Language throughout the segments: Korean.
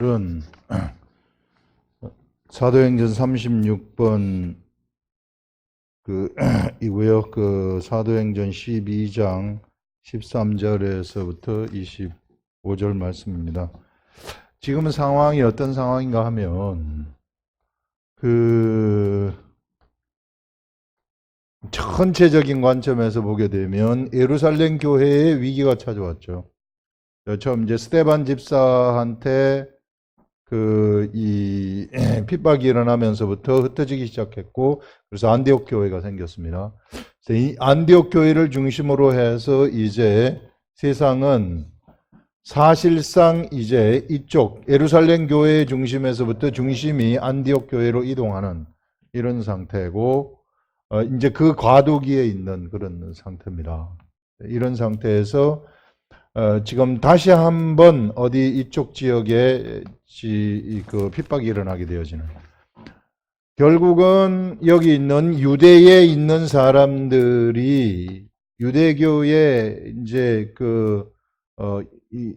오늘은 사도행전 36번 이고요. 사도행전 12장 13절에서부터 25절 말씀입니다. 지금은 상황이 어떤 상황인가 하면 전체적인 관점에서 보게 되면 예루살렘 교회에 위기가 찾아왔죠. 처음 이제 스데반 집사한테 이 핍박이 일어나면서부터 흩어지기 시작했고, 그래서 안디옥 교회가 생겼습니다. 그래서 이 안디옥 교회를 중심으로 해서 이제 세상은 사실상 이제 이쪽 예루살렘 교회의 중심에서부터 중심이 안디옥 교회로 이동하는 이런 상태고, 이제 그 과도기에 있는 그런 상태입니다. 이런 상태에서 지금 다시 한번 어디 이쪽 지역에 핍박이 일어나게 되어지는, 결국은 여기 있는 유대에 있는 사람들이 유대교의 이제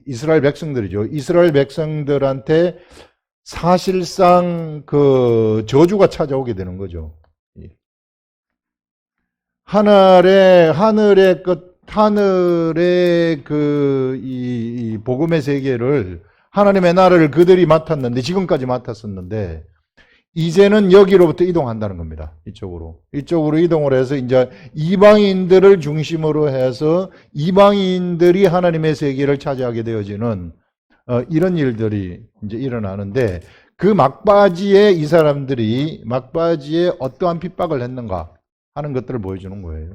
이스라엘 백성들이죠. 이스라엘 백성들한테 사실상 저주가 찾아오게 되는 거죠. 하늘의 이 복음의 세계를, 하나님의 나라를 그들이 맡았는데, 지금까지 맡았었는데, 이제는 여기로부터 이동한다는 겁니다. 이쪽으로 이동을 해서 이제 이방인들을 중심으로 해서 이방인들이 하나님의 세계를 차지하게 되어지는 이런 일들이 이제 일어나는데, 그 막바지에 이 사람들이 막바지에 어떠한 핍박을 했는가 하는 것들을 보여주는 거예요.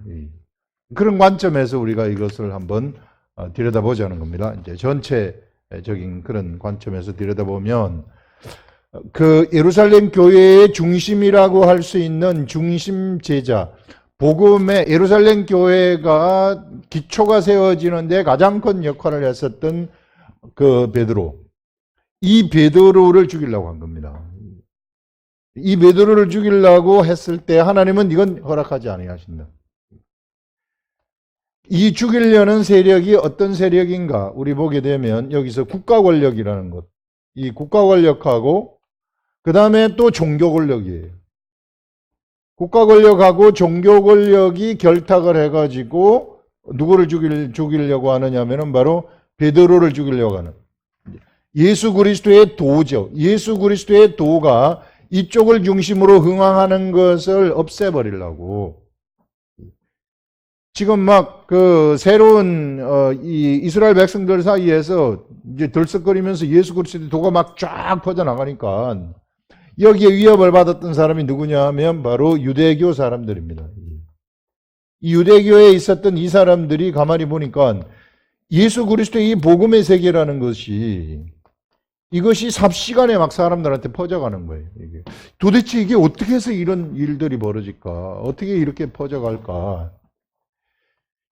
그런 관점에서 우리가 이것을 한번 들여다보자는 겁니다. 이제 전체적인 그런 관점에서 들여다보면, 예루살렘 교회의 중심이라고 할 수 있는 중심 제자, 복음의 예루살렘 교회가 기초가 세워지는데 가장 큰 역할을 했었던 베드로, 이 베드로를 죽이려고 한 겁니다. 이 베드로를 죽이려고 했을 때 하나님은 이건 허락하지 아니하신다. 이 죽이려는 세력이 어떤 세력인가 우리 보게 되면, 여기서 국가 권력이라는 것, 이 국가 권력하고 그 다음에 또 종교 권력이에요. 국가 권력하고 종교 권력이 결탁을 해가지고 누구를 죽이려고 하느냐면은 바로 베드로를 죽이려고 하는, 예수 그리스도의 도죠. 예수 그리스도의 도가 이쪽을 중심으로 흥황하는 것을 없애버리려고, 지금 막 새로운 이 이스라엘 백성들 사이에서 이제 들썩거리면서 예수 그리스도의 도가 막 쫙 퍼져나가니까, 여기에 위협을 받았던 사람이 누구냐 하면 바로 유대교 사람들입니다. 이 유대교에 있었던 이 사람들이 가만히 보니까 예수 그리스도의 이 복음의 세계라는 것이, 이것이 삽시간에 막 사람들한테 퍼져가는 거예요. 도대체 이게 어떻게 해서 이런 일들이 벌어질까? 어떻게 이렇게 퍼져갈까?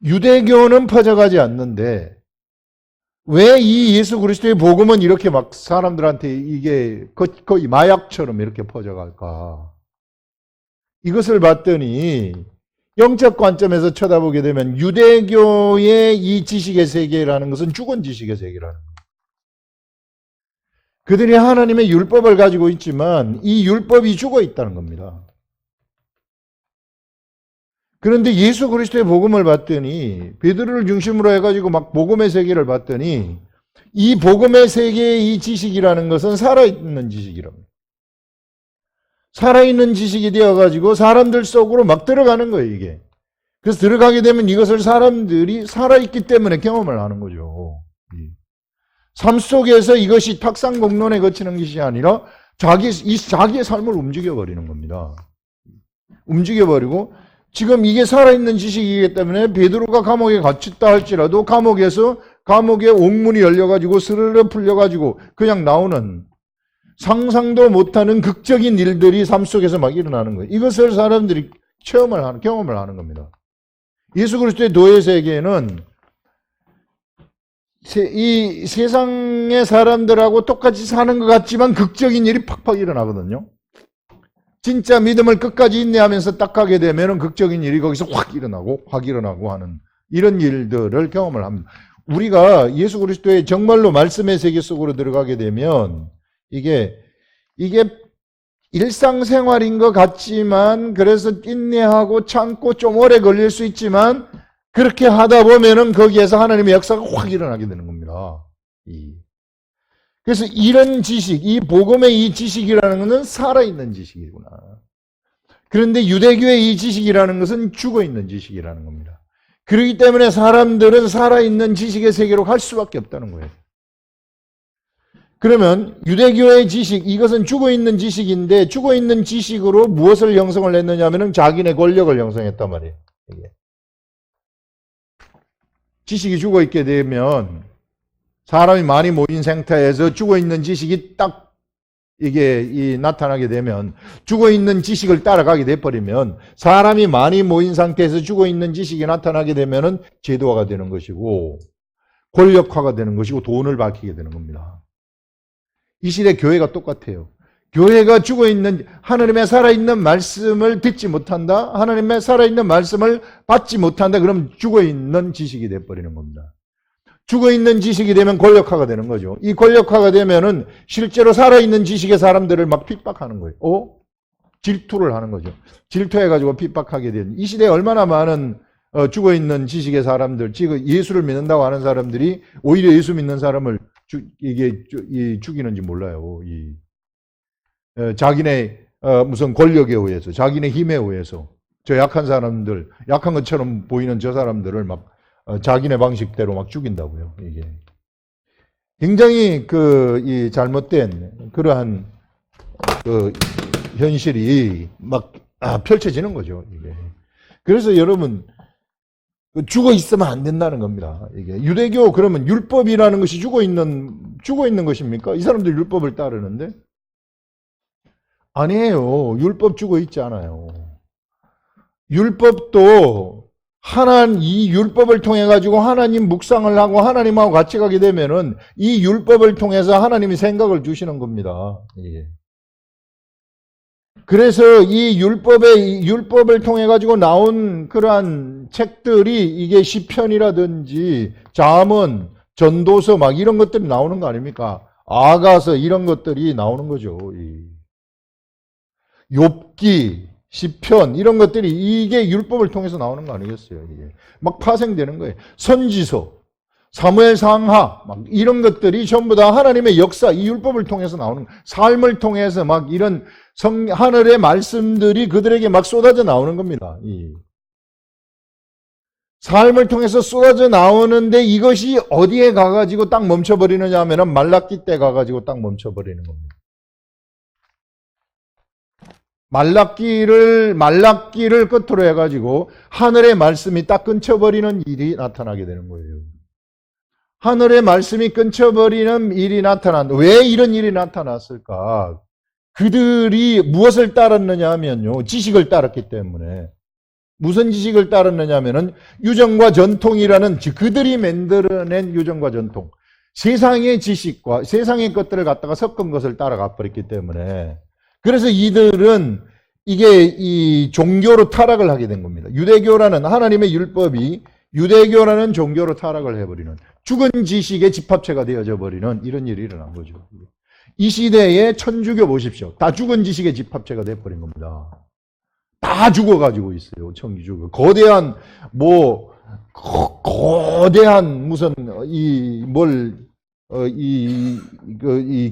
유대교는 퍼져가지 않는데 왜 이 예수 그리스도의 복음은 이렇게 막 사람들한테 이게 거의 마약처럼 이렇게 퍼져갈까? 이것을 봤더니 영적 관점에서 쳐다보게 되면 유대교의 이 지식의 세계라는 것은 죽은 지식의 세계라는 거예요. 그들이 하나님의 율법을 가지고 있지만 이 율법이 죽어 있다는 겁니다. 그런데 예수 그리스도의 복음을 봤더니, 베드로를 중심으로 해가지고 막 복음의 세계를 봤더니, 이 복음의 세계의 이 지식이라는 것은 살아있는 지식이랍니다. 살아있는 지식이 되어가지고 사람들 속으로 막 들어가는 거예요, 이게. 그래서 들어가게 되면 이것을 사람들이 살아있기 때문에 경험을 하는 거죠. 삶 속에서 이것이 탁상공론에 거치는 것이 아니라 자기의 삶을 움직여버리는 겁니다. 움직여버리고, 지금 이게 살아있는 지식이기 때문에 베드로가 감옥에 갇혔다 할지라도 감옥에 옥문이 열려가지고 스르르 풀려가지고 그냥 나오는, 상상도 못하는 극적인 일들이 삶 속에서 막 일어나는 거예요. 이것을 사람들이 경험을 하는 겁니다. 예수 그리스도의 도의 세계는 이 세상의 사람들하고 똑같이 사는 것 같지만 극적인 일이 팍팍 일어나거든요. 진짜 믿음을 끝까지 인내하면서 딱 가게 되면 극적인 일이 거기서 확 일어나고 하는 이런 일들을 경험을 합니다. 우리가 예수 그리스도의 정말로 말씀의 세계 속으로 들어가게 되면 이게 일상생활인 것 같지만, 그래서 인내하고 참고 좀 오래 걸릴 수 있지만, 그렇게 하다 보면은 거기에서 하나님의 역사가 확 일어나게 되는 겁니다. 그래서 이런 지식, 이 복음의 이 지식이라는 것은 살아있는 지식이구나. 그런데 유대교의 이 지식이라는 것은 죽어있는 지식이라는 겁니다. 그렇기 때문에 사람들은 살아있는 지식의 세계로 갈 수밖에 없다는 거예요. 그러면 유대교의 지식, 이것은 죽어있는 지식인데 죽어있는 지식으로 무엇을 형성을 했느냐 하면 자기네 권력을 형성했단 말이에요. 이게. 지식이 죽어있게 되면 사람이 많이 모인 상태에서 죽어있는 지식이 딱 이게 나타나게 되면, 죽어있는 지식을 따라가게 돼버리면, 사람이 많이 모인 상태에서 죽어있는 지식이 나타나게 되면은 제도화가 되는 것이고 권력화가 되는 것이고 돈을 밝히게 되는 겁니다. 이 시대 교회가 똑같아요. 교회가 죽어있는, 하나님의 살아있는 말씀을 듣지 못한다, 하나님의 살아있는 말씀을 받지 못한다, 그럼 죽어있는 지식이 돼버리는 겁니다. 죽어있는 지식이 되면 권력화가 되는 거죠. 이 권력화가 되면은 실제로 살아있는 지식의 사람들을 막 핍박하는 거예요. 질투를 하는 거죠. 질투해가지고 핍박하게 되는. 이 시대에 얼마나 많은 죽어있는 지식의 사람들, 지금 예수를 믿는다고 하는 사람들이 오히려 예수 믿는 사람을 죽이는지 몰라요. 자기네 무슨 권력에 의해서, 자기네 힘에 의해서, 저 약한 사람들, 약한 것처럼 보이는 저 사람들을 막 자기네 방식대로 막 죽인다고요. 이게 굉장히 이 잘못된 그러한 현실이 막 펼쳐지는 거죠. 이게. 그래서 여러분, 죽어 있으면 안 된다는 겁니다. 이게 유대교, 그러면 율법이라는 것이 죽어 있는 것입니까? 이 사람들 율법을 따르는데 아니에요. 율법 죽어 있지 않아요. 율법도 이 율법을 통해 가지고 하나님 묵상을 하고 하나님하고 같이 가게 되면은 이 율법을 통해서 하나님이 생각을 주시는 겁니다. 예. 그래서 이 율법을 통해 가지고 나온 그러한 책들이, 이게 시편이라든지 잠언, 전도서 막 이런 것들이 나오는 거 아닙니까? 아가서 이런 것들이 나오는 거죠. 욥기, 시편 이런 것들이 이게 율법을 통해서 나오는 거 아니겠어요? 이게 막 파생되는 거예요. 선지서, 사무엘 상하 막 이런 것들이 전부 다 하나님의 역사, 이 율법을 통해서 나오는, 삶을 통해서 막 이런 하늘의 말씀들이 그들에게 막 쏟아져 나오는 겁니다. 삶을 통해서 쏟아져 나오는데 이것이 어디에 가가지고 딱 멈춰버리느냐 하면 말라기 때 가가지고 딱 멈춰버리는 겁니다. 말라기를 끝으로 해가지고 하늘의 말씀이 딱 끊쳐버리는 일이 나타나게 되는 거예요. 하늘의 말씀이 끊쳐버리는 일이 왜 이런 일이 나타났을까? 그들이 무엇을 따랐느냐 하면요, 지식을 따랐기 때문에. 무슨 지식을 따랐느냐 하면은 유전과 전통이라는, 그들이 만들어낸 유전과 전통, 세상의 지식과 세상의 것들을 갖다가 섞은 것을 따라가 버렸기 때문에, 그래서 이들은 이게 이 종교로 타락을 하게 된 겁니다. 유대교라는 하나님의 율법이 유대교라는 종교로 타락을 해버리는, 죽은 지식의 집합체가 되어져 버리는 이런 일이 일어난 거죠. 이 시대에 천주교 보십시오. 다 죽은 지식의 집합체가 돼버린 겁니다. 다 죽어가지고 있어요. 천주교. 거대한 무슨 이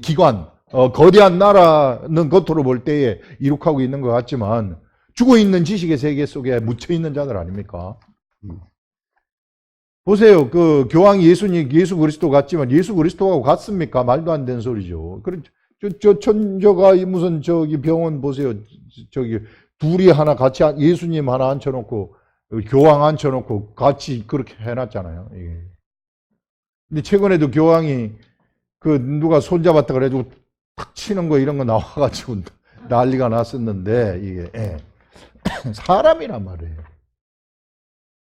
기관, 거대한 나라는 겉으로 볼 때에 이룩하고 있는 것 같지만 죽어있는 지식의 세계 속에 묻혀있는 자들 아닙니까? 보세요. 그 교황이 예수 그리스도 같지만 예수 그리스도하고 같습니까? 말도 안 되는 소리죠. 저 천저가 무슨 병원 보세요. 둘이 하나 같이, 예수님 하나 앉혀놓고 교황 앉혀놓고 같이 그렇게 해놨잖아요. 근데 최근에도 교황이 누가 손잡았다 그래가지고 탁 치는 거 이런 거 나와가지고 난리가 났었는데, 이게 사람이란 말이에요.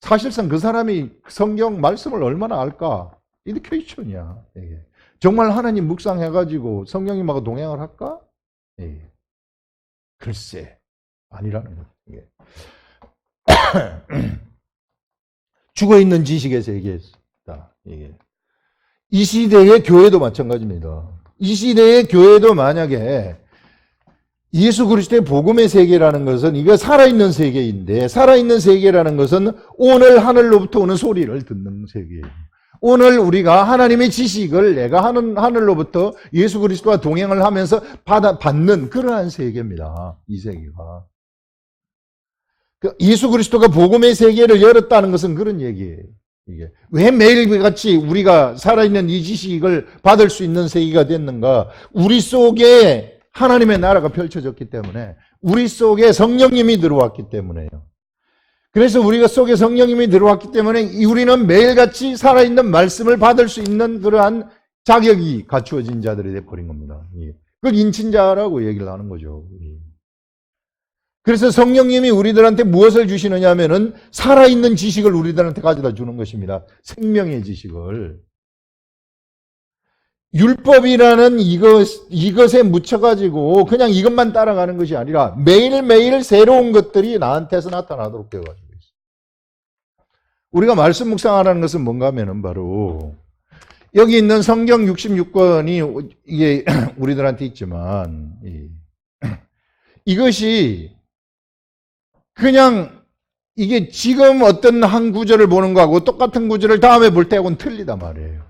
사실상 그 사람이 성경 말씀을 얼마나 알까? 이게 퀘스천이야. 정말 하나님 묵상해가지고 성령님하고 동행을 할까? 글쎄, 아니라는 거예요. 죽어있는 지식의 세계다. 이 시대의 교회도 마찬가지입니다. 이 시대의 교회도 만약에 예수 그리스도의 복음의 세계라는 것은 이거 살아있는 세계인데, 살아있는 세계라는 것은 오늘 하늘로부터 오는 소리를 듣는 세계예요. 오늘 우리가 하나님의 지식을 내가 하늘로부터 예수 그리스도와 동행을 하면서 받는 그러한 세계입니다. 이 세계가. 예수 그리스도가 복음의 세계를 열었다는 것은 그런 얘기예요. 이게 왜 매일같이 우리가 살아있는 이 지식을 받을 수 있는 세계가 됐는가? 우리 속에 하나님의 나라가 펼쳐졌기 때문에, 우리 속에 성령님이 들어왔기 때문에요. 그래서 우리가 속에 성령님이 들어왔기 때문에 우리는 매일같이 살아있는 말씀을 받을 수 있는 그러한 자격이 갖추어진 자들이 되어버린 겁니다. 그걸 인친자라고 얘기를 하는 거죠. 그래서 성령님이 우리들한테 무엇을 주시느냐 하면은 살아있는 지식을 우리들한테 가져다 주는 것입니다. 생명의 지식을. 율법이라는 이것에 묻혀가지고 그냥 이것만 따라가는 것이 아니라 매일매일 새로운 것들이 나한테서 나타나도록 되어가지고 있어요. 우리가 말씀 묵상하라는 것은 뭔가 하면은 바로 여기 있는 성경 66권이 이게 우리들한테 있지만 이것이 그냥 이게 지금 어떤 한 구절을 보는 거하고 똑같은 구절을 다음에 볼 때하고는 틀리단 말이에요.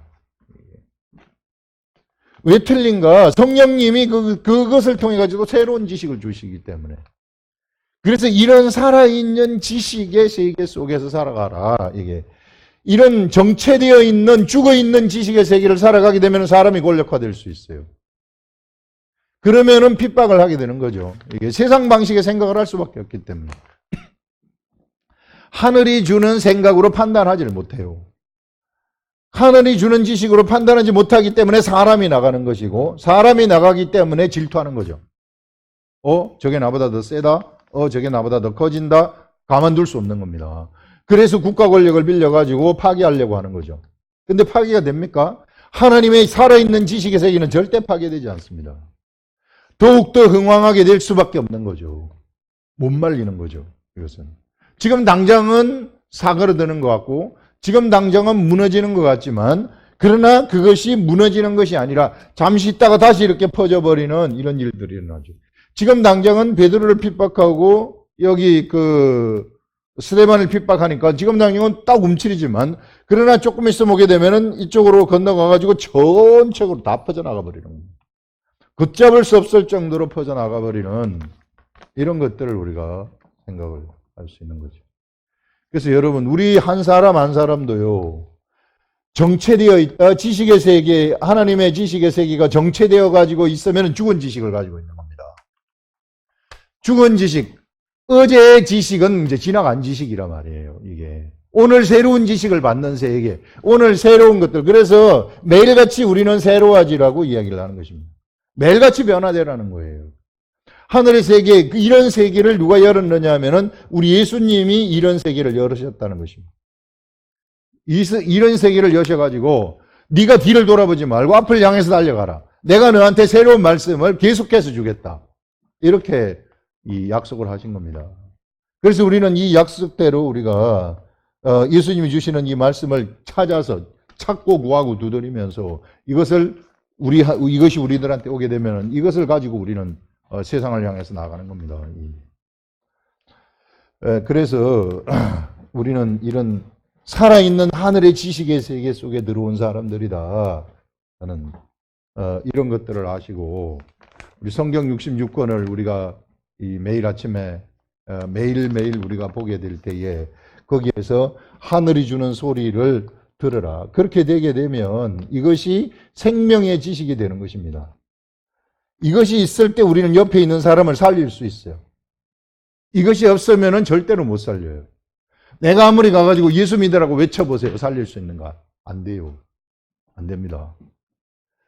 왜 틀린가? 성령님이 그것을 통해 가지고 새로운 지식을 주시기 때문에. 그래서 이런 살아있는 지식의 세계 속에서 살아가라. 이게 이런 정체되어 있는 죽어있는 지식의 세계를 살아가게 되면 사람이 권력화될 수 있어요. 그러면은 핍박을 하게 되는 거죠. 이게 세상 방식의 생각을 할 수밖에 없기 때문에. 하늘이 주는 생각으로 판단하지를 못해요. 하늘이 주는 지식으로 판단하지 못하기 때문에 사람이 나가는 것이고, 사람이 나가기 때문에 질투하는 거죠. 저게 나보다 더 세다? 저게 나보다 더 커진다? 가만둘 수 없는 겁니다. 그래서 국가 권력을 빌려가지고 파괴하려고 하는 거죠. 근데 파괴가 됩니까? 하나님의 살아있는 지식의 세계는 절대 파괴되지 않습니다. 더욱더 흥왕하게 될 수밖에 없는 거죠. 못 말리는 거죠. 이것은. 지금 당장은 사그러드는 것 같고, 지금 당장은 무너지는 것 같지만, 그러나 그것이 무너지는 것이 아니라 잠시 있다가 다시 이렇게 퍼져버리는 이런 일들이 일어나죠. 지금 당장은 베드로를 핍박하고 여기 스데반을 핍박하니까 지금 당장은 딱 움츠리지만, 그러나 조금 있어 보게 되면은 이쪽으로 건너가가지고 전체적으로 다 퍼져나가 버리는 겁니다. 걷잡을 수 없을 정도로 퍼져나가 버리는 이런 것들을 우리가 생각을 할 수 있는 거죠. 그래서 여러분, 우리 한 사람 한 사람도요, 정체되어 있다. 지식의 세계, 하나님의 지식의 세계가 정체되어 가지고 있으면 죽은 지식을 가지고 있는 겁니다. 죽은 지식. 어제의 지식은 이제 지나간 지식이란 말이에요, 이게. 오늘 새로운 지식을 받는 세계. 오늘 새로운 것들. 그래서 매일같이 우리는 새로워지라고 이야기를 하는 것입니다. 매일같이 변화되라는 거예요. 하늘의 세계, 이런 세계를 누가 열었느냐 하면은 우리 예수님이 이런 세계를 열으셨다는 것입니다. 이런 세계를 여셔가지고 네가 뒤를 돌아보지 말고 앞을 향해서 달려가라. 내가 너한테 새로운 말씀을 계속해서 주겠다. 이렇게 이 약속을 하신 겁니다. 그래서 우리는 이 약속대로 우리가 예수님이 주시는 이 말씀을 찾아서 찾고 구하고 두드리면서 이것이 우리들한테 오게 되면 이것을 가지고 우리는 세상을 향해서 나가는 겁니다. 그래서 우리는 이런 살아있는 하늘의 지식의 세계 속에 들어온 사람들이다 하는 이런 것들을 아시고, 우리 성경 66권을 우리가 이 매일 아침에 매일매일 우리가 보게 될 때에 거기에서 하늘이 주는 소리를 들으라. 그렇게 되게 되면 이것이 생명의 지식이 되는 것입니다. 이것이 있을 때 우리는 옆에 있는 사람을 살릴 수 있어요. 이것이 없으면 절대로 못 살려요. 내가 아무리 가가지고 예수 믿으라고 외쳐보세요. 살릴 수 있는가? 안 돼요. 안 됩니다.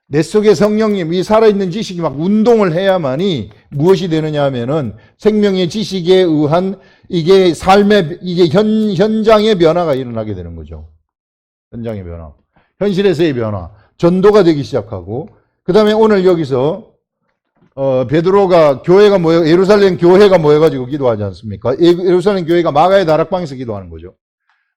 내 속에 성령님, 이 살아있는 지식이 막 운동을 해야만이 무엇이 되느냐 하면은 생명의 지식에 의한 이게 현장의 변화가 일어나게 되는 거죠. 현장의 변화. 현실에서의 변화. 전도가 되기 시작하고, 그 다음에 오늘 여기서 베드로가 예루살렘 교회가 모여가지고 기도하지 않습니까? 예루살렘 교회가 마가의 다락방에서 기도하는 거죠.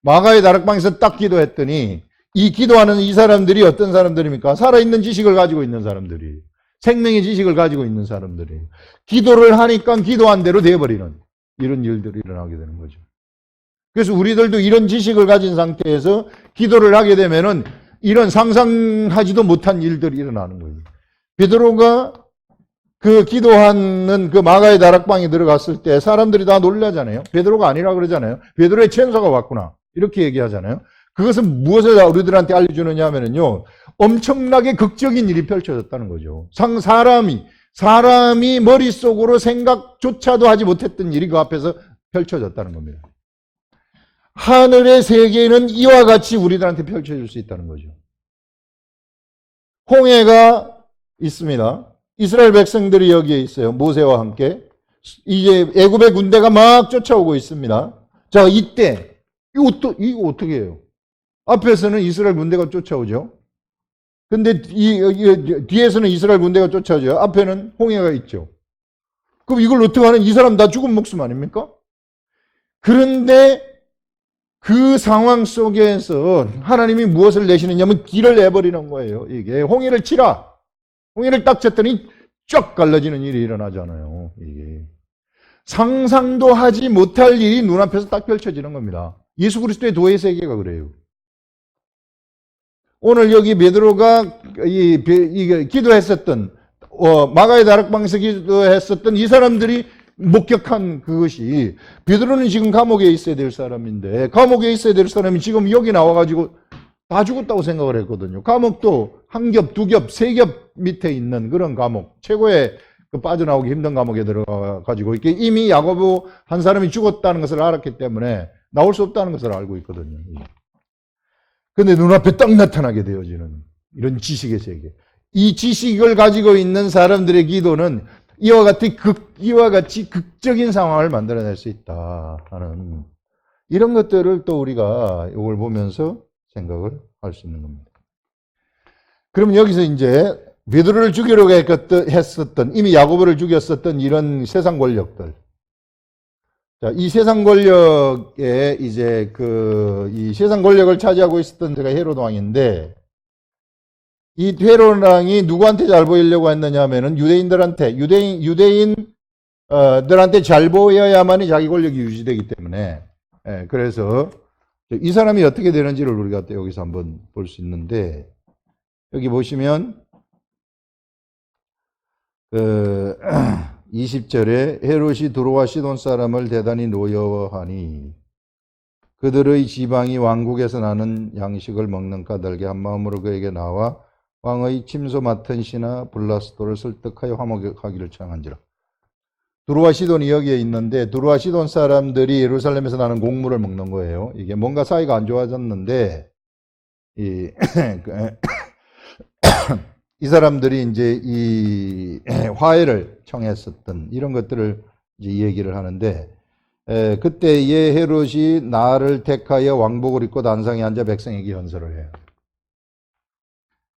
마가의 다락방에서 딱 기도했더니 이 기도하는 이 사람들이 어떤 사람들입니까? 살아있는 지식을 가지고 있는 사람들이. 생명의 지식을 가지고 있는 사람들이. 기도를 하니까 기도한 대로 되어버리는 이런 일들이 일어나게 되는 거죠. 그래서 우리들도 이런 지식을 가진 상태에서 기도를 하게 되면은 이런 상상하지도 못한 일들이 일어나는 거예요. 베드로가 그 기도하는 그 마가의 다락방에 들어갔을 때 사람들이 다 놀라잖아요. 베드로가 아니라 그러잖아요. 베드로의 천사가 왔구나. 이렇게 얘기하잖아요. 그것은 무엇을 우리들한테 알려주느냐 하면요. 엄청나게 극적인 일이 펼쳐졌다는 거죠. 사람이 머릿속으로 생각조차도 하지 못했던 일이 그 앞에서 펼쳐졌다는 겁니다. 하늘의 세계는 이와 같이 우리들한테 펼쳐질 수 있다는 거죠. 홍해가 있습니다. 이스라엘 백성들이 여기에 있어요. 모세와 함께. 이제 애굽의 군대가 막 쫓아오고 있습니다. 자, 이때 이거 어떻게 해요? 앞에서는 이스라엘 군대가 쫓아오죠. 근데 뒤에서는 이스라엘 군대가 쫓아오죠. 앞에는 홍해가 있죠. 그럼 이걸 어떻게 하는? 이 사람 다 죽은 목숨 아닙니까? 그런데 그 상황 속에서 하나님이 무엇을 내시느냐면 길을 내버리는 거예요. 이게 홍해를 치라. 홍해를 딱 쳤더니 쫙 갈라지는 일이 일어나잖아요. 이게 상상도 하지 못할 일이 눈앞에서 딱 펼쳐지는 겁니다. 예수 그리스도의 도의 세계가 그래요. 오늘 여기 베드로가 기도했었던 마가의 다락방에서 기도했었던 이 사람들이 목격한 그것이 베드로는 지금 감옥에 있어야 될 사람인데 감옥에 있어야 될 사람이 지금 여기 나와가지고 다 죽었다고 생각을 했거든요. 감옥도 한 겹, 두 겹, 세 겹 밑에 있는 그런 감옥, 최고의 그 빠져나오기 힘든 감옥에 들어가가지고 이렇게 이미 야고보 한 사람이 죽었다는 것을 알았기 때문에 나올 수 없다는 것을 알고 있거든요. 근데 눈앞에 딱 나타나게 되어지는 이런 지식의 세계. 이 지식을 가지고 있는 사람들의 기도는 이와 같이 극적인 상황을 만들어낼 수 있다 하는 이런 것들을 또 우리가 이걸 보면서 생각을 할 수 있는 겁니다. 그럼 여기서 이제 베드로를 죽이려고 했었던 이미 야고보를 죽였었던 이런 세상 권력들. 자, 이 세상 권력에 이제 이 세상 권력을 차지하고 있었던 제가 헤롯 왕인데 이 헤롯 왕이 누구한테 잘 보이려고 했느냐 하면은 유대인들한테 잘 보여야만이 자기 권력이 유지되기 때문에 그래서 이 사람이 어떻게 되는지를 우리가 또 여기서 한번 볼 수 있는데 여기 보시면 20절에 헤롯이 두로와 시돈 사람을 대단히 노여워하니 그들의 지방이 왕국에서 나는 양식을 먹는 까닭에 한마음으로 그에게 나와 왕의 침소 맡은 신하 블라스도를 설득하여 화목하기를 청한지라. 두로와 시돈이 여기에 있는데 두로와 시돈 사람들이 예루살렘에서 나는 곡물을 먹는 거예요. 이게 뭔가 사이가 안 좋아졌는데 이 사람들이 이제 이 화해를 청했었던 이런 것들을 이제 얘기를 하는데 그때에 헤롯이 나를 택하여 왕복을 입고 단상에 앉아 백성에게 연설을 해요.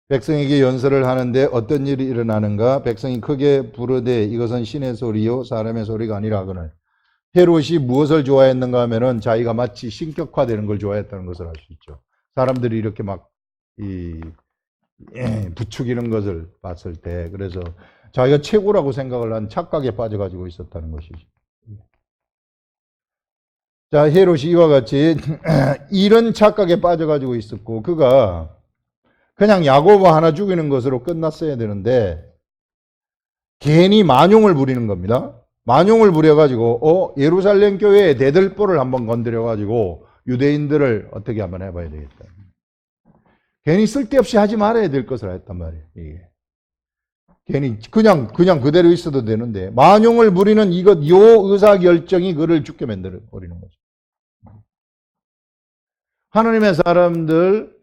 백성에게 연설을 하는데 어떤 일이 일어나는가? 백성이 크게 부르되 이것은 신의 소리요 사람의 소리가 아니라 하거늘. 헤롯이 무엇을 좋아했는가 하면은 자기가 마치 신격화되는 걸 좋아했다는 것을 알 수 있죠. 사람들이 이렇게 막 부추기는 것을 봤을 때 그래서 자기가 최고라고 생각을 한 착각에 빠져가지고 있었다는 것이죠. 자, 헤롯이 이와 같이 이런 착각에 빠져가지고 있었고 그가 그냥 야고보 하나 죽이는 것으로 끝났어야 되는데 괜히 만용을 부리는 겁니다. 만용을 부려가지고 예루살렘 교회의 대들보를 한번 건드려가지고 유대인들을 어떻게 한번 해봐야 되겠다. 괜히 쓸데없이 하지 말아야 될 것을 했단 말이에요. 이게. 괜히 그냥 그대로 있어도 되는데 만용을 부리는 요 의사결정이 그를 죽게 만들어 버리는 거죠. 하나님의 사람들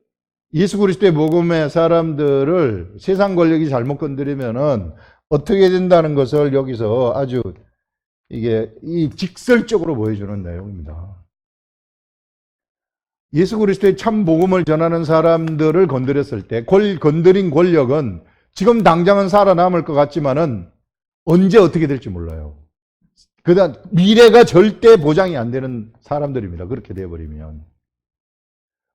예수 그리스도의 복음의 사람들을 세상 권력이 잘못 건드리면은 어떻게 된다는 것을 여기서 아주 이게 직설적으로 보여주는 내용입니다. 예수 그리스도의 참 복음을 전하는 사람들을 건드렸을 때 건드린 권력은 지금 당장은 살아남을 것 같지만은 언제 어떻게 될지 몰라요. 그다음 미래가 절대 보장이 안 되는 사람들입니다. 그렇게 되어버리면.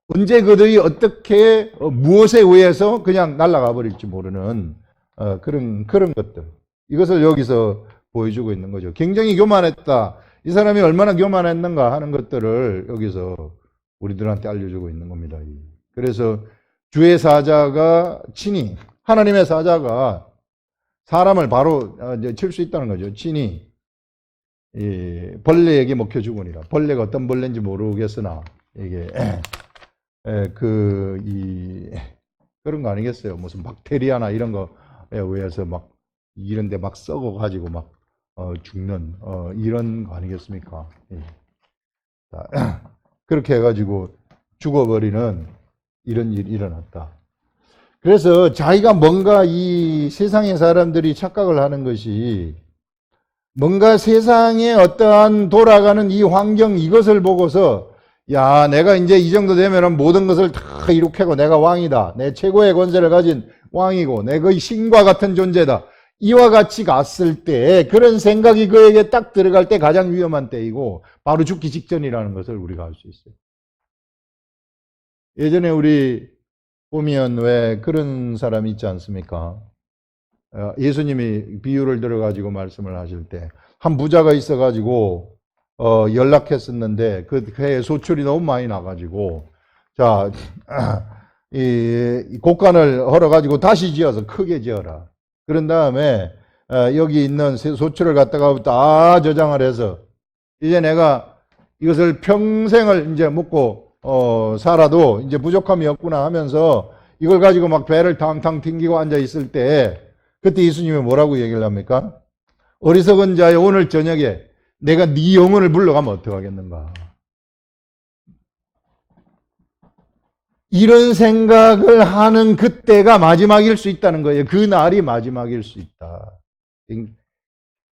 언제 그들이 어떻게 무엇에 의해서 그냥 날아가 버릴지 모르는 그런 것들. 이것을 여기서 보여주고 있는 거죠. 굉장히 교만했다. 이 사람이 얼마나 교만했는가 하는 것들을 여기서 우리들한테 알려주고 있는 겁니다. 그래서 주의 사자가 친히 하나님의 사자가 사람을 바로 칠 수 있다는 거죠. 친히 벌레에게 먹혀 죽으니라. 벌레가 어떤 벌레인지 모르겠으나 이게 그런 거 아니겠어요? 무슨 박테리아나 이런 거에 의해서 막 이런데 막 썩어가지고 막 죽는 이런 거 아니겠습니까? 그렇게 해가지고 죽어버리는 이런 일이 일어났다. 그래서 자기가 뭔가 이 세상의 사람들이 착각을 하는 것이 뭔가 세상에 어떠한 돌아가는 이 환경 이것을 보고서 야, 내가 이제 이 정도 되면 모든 것을 다 이룩하고 내가 왕이다. 내 최고의 권세를 가진 왕이고 내가 신과 같은 존재다. 이와 같이 갔을 때 그런 생각이 그에게 딱 들어갈 때 가장 위험한 때이고 바로 죽기 직전이라는 것을 우리가 알 수 있어요. 예전에 우리 보면 왜 그런 사람이 있지 않습니까? 예수님이 비유를 들어가지고 말씀을 하실 때 한 부자가 있어가지고 연락했었는데 그 해에 소출이 너무 많이 나가지고 자 이 곡간을 헐어가지고 다시 지어서 크게 지어라. 그런 다음에 여기 있는 소출을 갖다가 다 저장을 해서 이제 내가 이것을 평생을 이제 먹고 살아도 이제 부족함이 없구나 하면서 이걸 가지고 막 배를 탕탕 튕기고 앉아 있을 때 그때 예수님이 뭐라고 얘기를 합니까? 어리석은 자여 오늘 저녁에 내가 네 영혼을 불러가면 어떡하겠는가? 이런 생각을 하는 그때가 마지막일 수 있다는 거예요. 그 날이 마지막일 수 있다.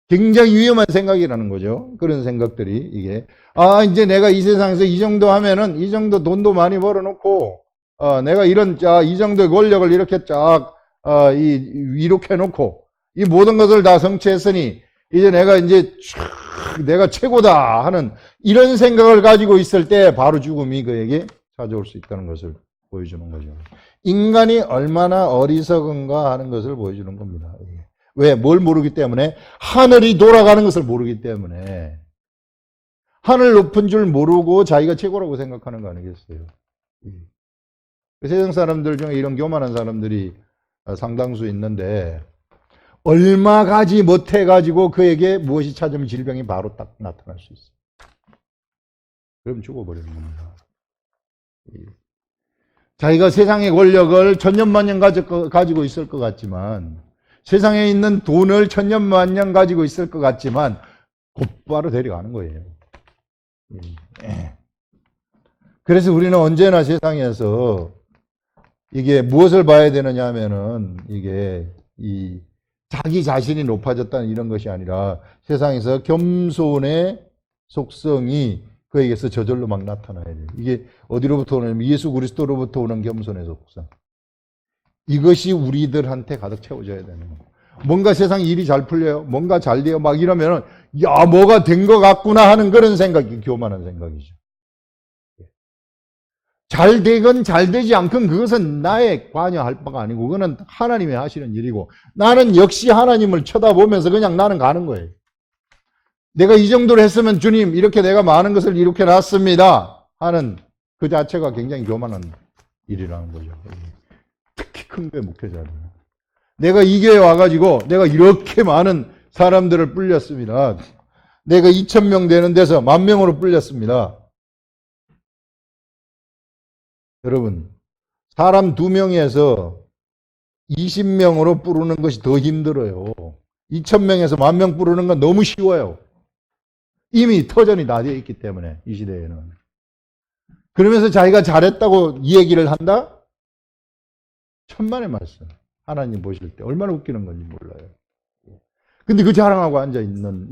굉장히 위험한 생각이라는 거죠. 그런 생각들이 이게 이제 내가 이 세상에서 이 정도 하면은 이 정도 돈도 많이 벌어놓고 내가 이런 이 정도의 권력을 이렇게 이룩해 놓고 이 모든 것을 다 성취했으니 이제 내가 최고다 하는 이런 생각을 가지고 있을 때 바로 죽음이 그에게 찾아올 수 있다는 것을 보여주는 거죠. 인간이 얼마나 어리석은가 하는 것을 보여주는 겁니다. 왜? 뭘 모르기 때문에? 하늘이 돌아가는 것을 모르기 때문에. 하늘 높은 줄 모르고 자기가 최고라고 생각하는 거 아니겠어요? 세상 사람들 중에 이런 교만한 사람들이 상당수 있는데 얼마 가지 못해가지고 그에게 무엇이 찾으면 질병이 바로 딱 나타날 수 있어요. 그럼 죽어버리는 겁니다. 자기가 세상의 권력을 천년만년 가지고 있을 것 같지만 세상에 있는 돈을 천년만년 가지고 있을 것 같지만 곧바로 데려가는 거예요. 그래서 우리는 언제나 세상에서 이게 무엇을 봐야 되느냐 하면은 이게 자기 자신이 높아졌다는 이런 것이 아니라 세상에서 겸손의 속성이 그에게서 저절로 막 나타나야 돼요. 이게 어디로부터 오냐면 예수 그리스도로부터 오는 겸손의 속성. 이것이 우리들한테 가득 채워져야 되는 거예요. 뭔가 세상 일이 잘 풀려요. 뭔가 잘 돼요. 막 이러면은 야 뭐가 된 것 같구나 하는 그런 생각이 교만한 생각이죠. 잘 되건 잘 되지 않건 그것은 나의 관여할 바가 아니고 그거는 하나님이 하시는 일이고 나는 역시 하나님을 쳐다보면서 그냥 나는 가는 거예요. 내가 이 정도로 했으면 주님 이렇게 내가 많은 것을 이렇게 놨습니다 하는 그 자체가 굉장히 교만한 일이라는 거죠. 특히 큰 게 목회자는 내가 이 교회에 와가지고 내가 이렇게 많은 사람들을 불렸습니다. 내가 2,000명 되는 데서 10,000명으로 불렸습니다. 여러분 사람 2명에서 20명으로 부르는 것이 더 힘들어요. 2,000명에서 10,000명 부르는 건 너무 쉬워요. 이미 터전이 다 되어 있기 때문에 이 시대에는. 그러면서 자기가 잘했다고 이 얘기를 한다? 천만의 말씀. 하나님 보실 때 얼마나 웃기는 건지 몰라요. 근데 그 자랑하고 앉아있는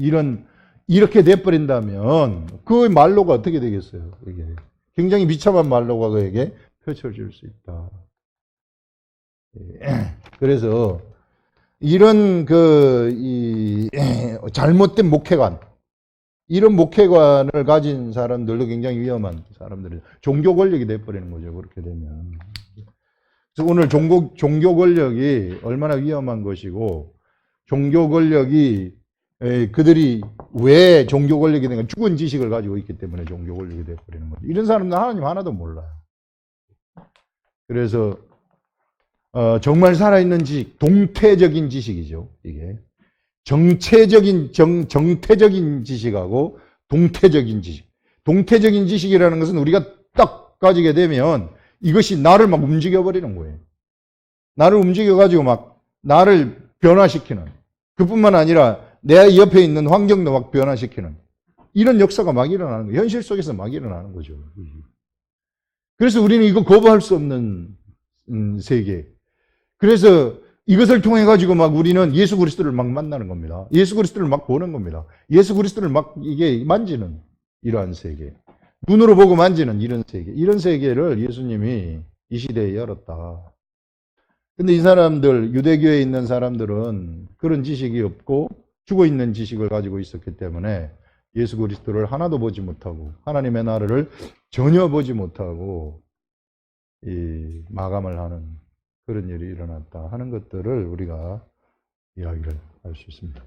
이렇게 돼버린다면 그 말로가 어떻게 되겠어요? 이게 굉장히 비참한 말로가 그에게 펼쳐질 수 있다. 그래서 이런 잘못된 목회관 이런 목회관을 가진 사람들도 굉장히 위험한 사람들이 종교 권력이 돼버리는 거죠. 그렇게 되면. 그래서 오늘 종교 권력이 얼마나 위험한 것이고, 종교 권력이 그들이 왜 종교 권력이 되는가, 죽은 지식을 가지고 있기 때문에 종교 권력이 돼버리는 거죠. 이런 사람들 하나님 하나도 몰라요. 그래서 정말 살아있는 지식, 동태적인 지식이죠. 이게 정태적인 지식하고 동태적인 지식. 동태적인 지식이라는 것은 우리가 딱 가지게 되면 이것이 나를 막 움직여버리는 거예요. 나를 움직여가지고 막 나를 변화시키는, 그뿐만 아니라 내 옆에 있는 환경도 막 변화시키는 이런 역사가 막 일어나는 거예요. 현실 속에서 막 일어나는 거죠. 그래서 우리는 이거 거부할 수 없는 세계. 그래서 이것을 통해 가지고 막 우리는 예수 그리스도를 막 만나는 겁니다. 예수 그리스도를 막 보는 겁니다. 예수 그리스도를 막 이게 만지는 이러한 세계. 눈으로 보고 만지는 이런 세계. 이런 세계를 예수님이 이 시대에 열었다. 근데 이 사람들, 유대교에 있는 사람들은 그런 지식이 없고 죽어 있는 지식을 가지고 있었기 때문에 예수 그리스도를 하나도 보지 못하고 하나님의 나라를 전혀 보지 못하고 마감을 하는 그런 일이 일어났다 하는 것들을 우리가 이야기를 할 수 있습니다.